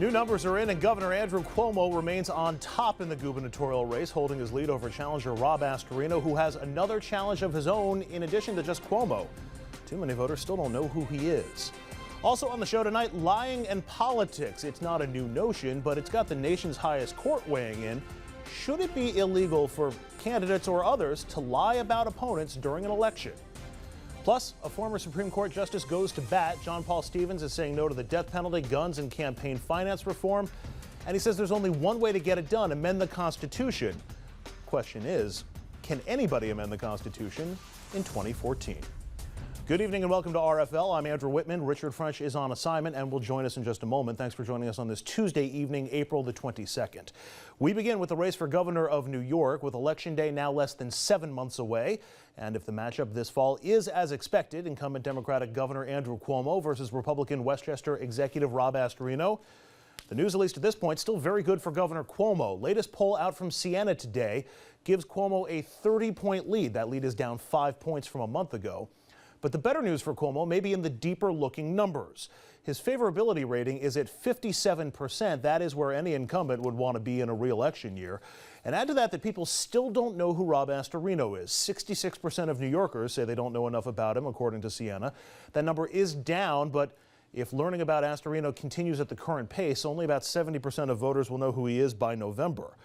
New numbers are in, and Governor Andrew Cuomo remains on top in the gubernatorial race, holding his lead over challenger Rob Astorino, who has another challenge of his own in addition to just Cuomo. Too many voters still don't know who he is. Also on the show tonight, lying and politics. It's not a new notion, but it's got the nation's highest court weighing in. Should it be illegal for candidates or others to lie about opponents during an election? Plus, a former Supreme Court justice goes to bat. John Paul Stevens is saying no to the death penalty, guns, and campaign finance reform. And he says there's only one way to get it done: amend the Constitution. Question is, can anybody amend the Constitution in 2014? Good evening and welcome to RFL. I'm Andrew Whitman. Richard French is on assignment and will join us in just a moment. Thanks for joining us on this Tuesday evening, April the 22nd. We begin with the race for governor of New York, with Election Day now less than 7 months away. And if the matchup this fall is as expected, incumbent Democratic Governor Andrew Cuomo versus Republican Westchester Executive Rob Astorino, the news, at least at this point, still very good for Governor Cuomo. Latest poll out from Siena today gives Cuomo a 30-point lead. That lead is down 5 points from a month ago. But the better news for Cuomo may be in the deeper-looking numbers. His favorability rating is at 57%. That is where any incumbent would want to be in a re-election year. And add to that people still don't know who Rob Astorino is. 66% of New Yorkers say they don't know enough about him, according to Siena. That number is down, but if learning about Astorino continues at the current pace, only about 70% of voters will know who he is by November.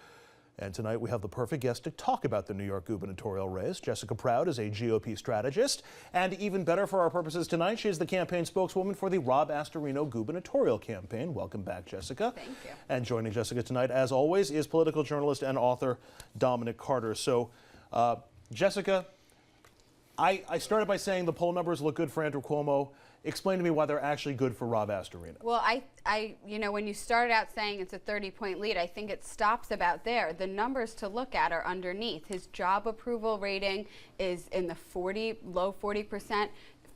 And tonight we have the perfect guest to talk about the New York gubernatorial race. Jessica Proud is a GOP strategist, and even better for our purposes tonight, she is the campaign spokeswoman for the Rob Astorino gubernatorial campaign. Welcome back, Jessica. Thank you. And joining Jessica tonight, as always, is political journalist and author Dominic Carter. So, Jessica, I started by saying the poll numbers look good for Andrew Cuomo. Explain to me why they're actually good for Rob Astorino. Well, when you started out saying it's a 30-point lead, I think it stops about there. The numbers to look at are underneath. His job approval rating is in the low 40%.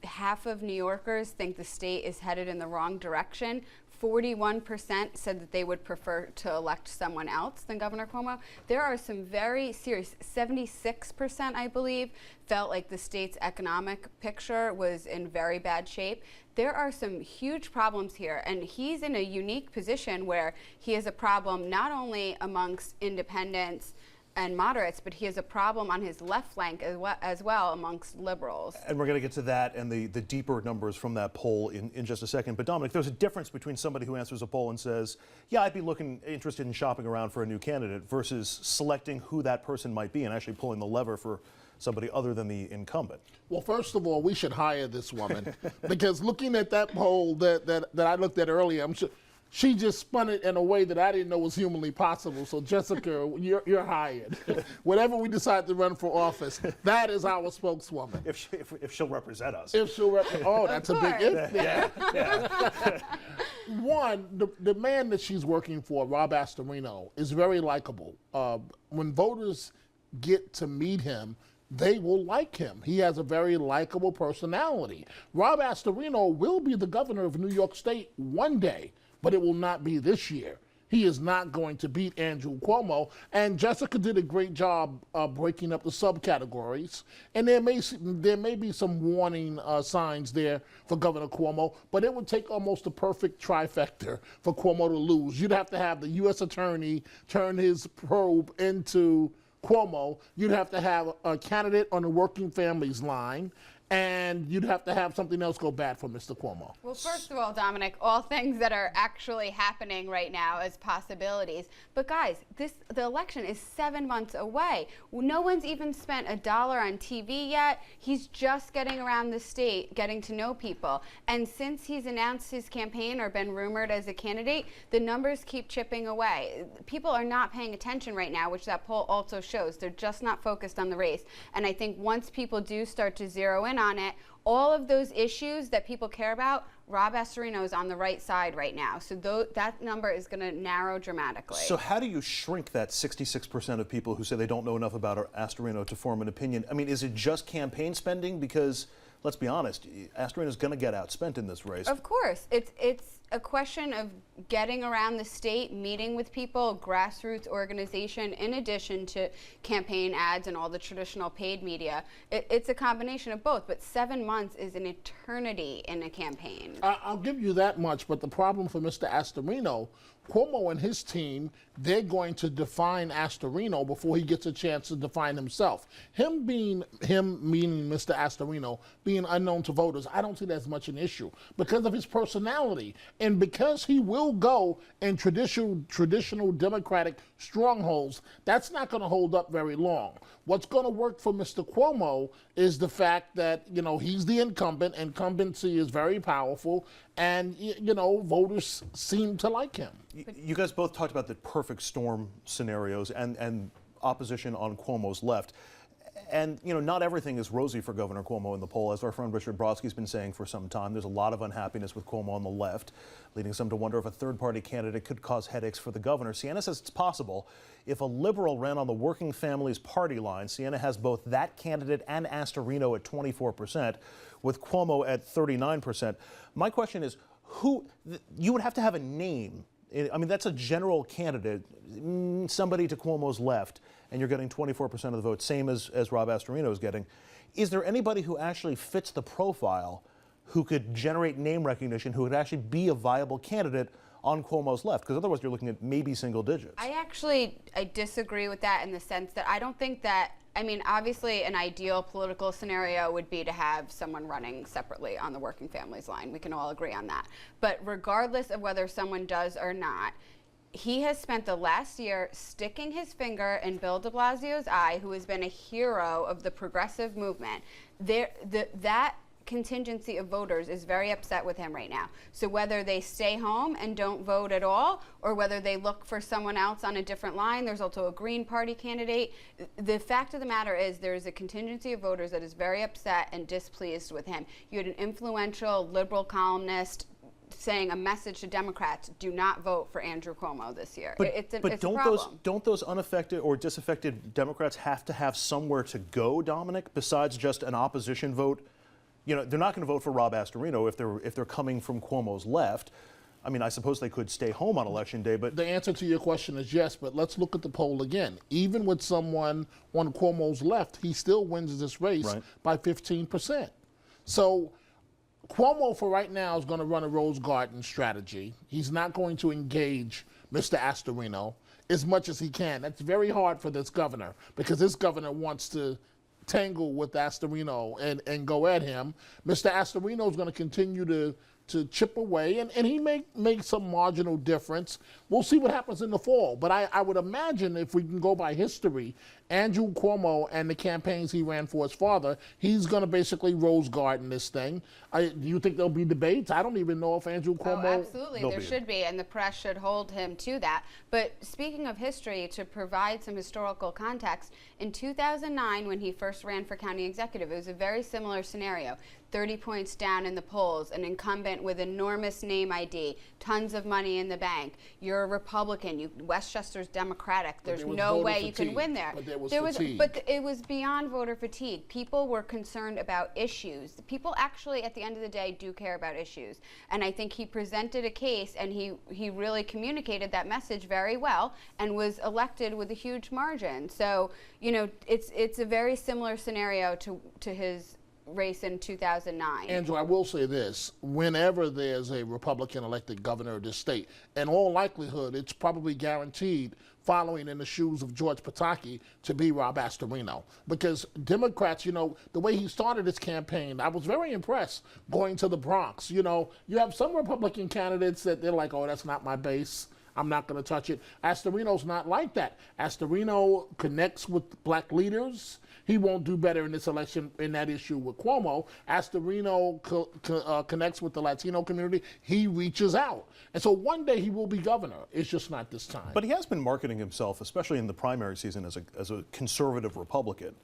Half of New Yorkers think the state is headed in the wrong direction. 41% said that they would prefer to elect someone else than Governor Cuomo. There are some very serious, 76%, I believe, felt like the state's economic picture was in very bad shape. There are some huge problems here, and he's in a unique position where he has a problem not only amongst independents and moderates, but he has a problem on his left flank as well amongst liberals. And we're going to get to that and the deeper numbers from that poll in just a second. But Dominic, there's a difference between somebody who answers a poll and says, yeah, I'd be interested in shopping around for a new candidate, versus selecting who that person might be and actually pulling the lever for somebody other than the incumbent. Well, first of all, we should hire this woman because looking at that poll that I looked at earlier, I'm sure she just spun it in a way that I didn't know was humanly possible. So, Jessica, you're hired. Whenever we decide to run for office, that is our spokeswoman. If she'll represent us. If she'll represent, oh, that's a big if. Yeah. One, the man that she's working for, Rob Astorino, is very likable. When voters get to meet him, they will like him. He has a very likable personality. Rob Astorino will be the governor of New York State one day, but it will not be this year. He is not going to beat Andrew Cuomo, and Jessica did a great job breaking up the subcategories. And there may be some warning signs there for Governor Cuomo, but it would take almost a perfect trifecta for Cuomo to lose. You'd have to have the U.S. attorney turn his probe into Cuomo. You'd have to have a candidate on the working families line, and you'd have to have something else go bad for Mr. Cuomo. Well, first of all, Dominic, all things that are actually happening right now as possibilities. But guys, the election is 7 months away. No one's even spent $1 on TV yet. He's just getting around the state, getting to know people. And since he's announced his campaign or been rumored as a candidate, the numbers keep chipping away. People are not paying attention right now, which that poll also shows. They're just not focused on the race. And I think once people do start to zero in on it, all of those issues that people care about, Rob Astorino is on the right side right now. So that number is going to narrow dramatically. So how do you shrink that 66% of people who say they don't know enough about Astorino to form an opinion? I mean, is it just campaign spending? Because let's be honest, Astorino is going to get outspent in this race. Of course. It's a question of getting around the state, meeting with people, grassroots organization, in addition to campaign ads and all the traditional paid media. It's a combination of both, but 7 months is an eternity in a campaign. I'll give you that much, but the problem for Mr. Astorino, Cuomo and his team, they're going to define Astorino before he gets a chance to define himself. Meaning Mr. Astorino, being unknown to voters, I don't see that as much an issue because of his personality and because he will go in traditional Democratic strongholds. That's not going to hold up very long. What's going to work for Mr. Cuomo is the fact that, he's the incumbent. Incumbency is very powerful, and, voters seem to like him. You guys both talked about the perfect storm scenarios and opposition on Cuomo's left. And, not everything is rosy for Governor Cuomo in the poll. As our friend Richard Brodsky's been saying for some time, there's a lot of unhappiness with Cuomo on the left, leading some to wonder if a third-party candidate could cause headaches for the governor. Siena says it's possible. If a liberal ran on the Working Families Party line, Siena has both that candidate and Astorino at 24%, with Cuomo at 39%. My question is, you would have to have a name. I mean, that's a general candidate, somebody to Cuomo's left, and you're getting 24% of the vote, same as Rob Astorino is getting. Is there anybody who actually fits the profile, who could generate name recognition, who would actually be a viable candidate on Cuomo's left? Because otherwise you're looking at maybe single digits. I disagree with that in the sense that I don't think that, obviously an ideal political scenario would be to have someone running separately on the Working Families line. We can all agree on that. But regardless of whether someone does or not, he has spent the last year sticking his finger in Bill de Blasio's eye, who has been a hero of the progressive movement. That contingency of voters is very upset with him right now. So whether they stay home and don't vote at all, or whether they look for someone else on a different line, there's also a Green Party candidate. The fact of the matter is there is a contingency of voters that is very upset and displeased with him. You had an influential liberal saying a message to Democrats: do not vote for Andrew Cuomo this year. It's a problem. Don't those unaffected or disaffected Democrats have to have somewhere to go, Dominic, besides just an opposition vote? They're not going to vote for Rob Astorino if they're coming from Cuomo's left. I suppose they could stay home on Election Day, but... The answer to your question is yes, but let's look at the poll again. Even with someone on Cuomo's left, he still wins this race by 15%. So Cuomo, for right now, is going to run a Rose Garden strategy. He's not going to engage Mr. Astorino as much as he can. That's very hard for this governor because this governor wants to tangle with Astorino and go at him. Mr. Astorino is going to continue to chip away, and he may make some marginal difference. We'll see what happens in the fall. But I would imagine, if we can go by history, Andrew Cuomo and the campaigns he ran for his father, he's going to basically Rose Garden this thing. Do you think there'll be debates? I don't even know if Andrew Cuomo... Oh, absolutely. There should be, and the press should hold him to that. But speaking of history, to provide some historical context, in 2009, when he first ran for county executive, it was a very similar scenario. 30 points down in the polls, an incumbent with enormous name ID, tons of money in the bank. You're a Republican. Westchester's Democratic. There's no way you can win there. But it was beyond voter fatigue. People were concerned about issues. People actually, at the end of the day, do care about issues. And I think he presented a case, and he really communicated that message very well, and was elected with a huge margin. So, it's a very similar scenario to his race in 2009. Andrew, I will say this. Whenever there's a Republican elected governor of this state, in all likelihood, it's probably guaranteed, following in the shoes of George Pataki, to be Rob Astorino. Because Democrats, the way he started his campaign, I was very impressed going to the Bronx. You have some Republican candidates that they're like, oh, that's not my base. I'm not going to touch it. Astorino's not like that. Astorino connects with black leaders. He won't do better in this election in that issue with Cuomo. Astorino connects with the Latino community. He reaches out. And so one day he will be governor. It's just not this time. But he has been marketing himself, especially in the primary season, as a conservative Republican.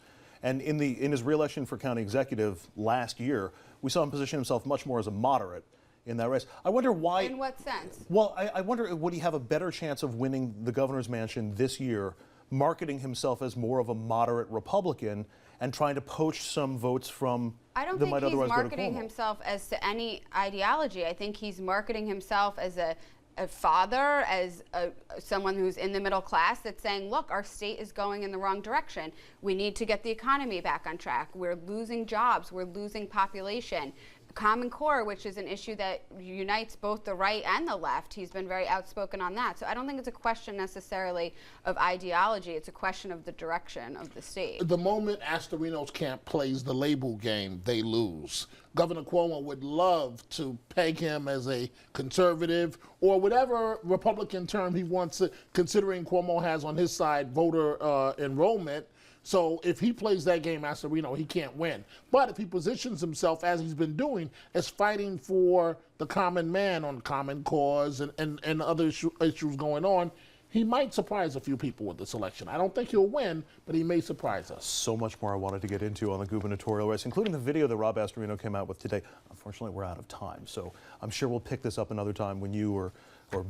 And in his reelection for county executive last year, we saw him position himself much more as a moderate in that race. I wonder why... In what sense? Well, I wonder, would he have a better chance of winning the governor's mansion this year, marketing himself as more of a moderate Republican and trying to poach some votes from I don't that think might he's otherwise go to marketing Cuomo. himself as to any ideology. I think he's marketing himself as a father, as someone who's in the middle class that's saying, look, our state is going in the wrong direction. We need to get the economy back on track. We're losing jobs. We're losing population. Common Core, which is an issue that unites both the right and the left. He's been very outspoken on that. So I don't think it's a question necessarily of ideology. It's a question of the direction of the state. The moment Astorino's camp plays the label game, they lose. Governor Cuomo would love to peg him as a conservative or whatever Republican term he wants, considering Cuomo has on his side voter enrollment. So if he plays that game, Astorino, he can't win. But if he positions himself, as he's been doing, as fighting for the common man on Common Cause and other issues going on, he might surprise a few people with this election. I don't think he'll win, but he may surprise us. So much more I wanted to get into on the gubernatorial race, including the video that Rob Astorino came out with today. Unfortunately, we're out of time, so I'm sure we'll pick this up another time when you or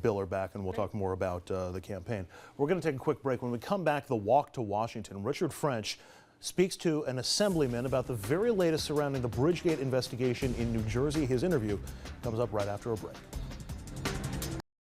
Bill are back, and we'll talk more about the campaign. We're going to take a quick break. When we come back, the walk to Washington, Richard French speaks to an assemblyman about the very latest surrounding the Bridgegate investigation in New Jersey. His interview comes up right after a break.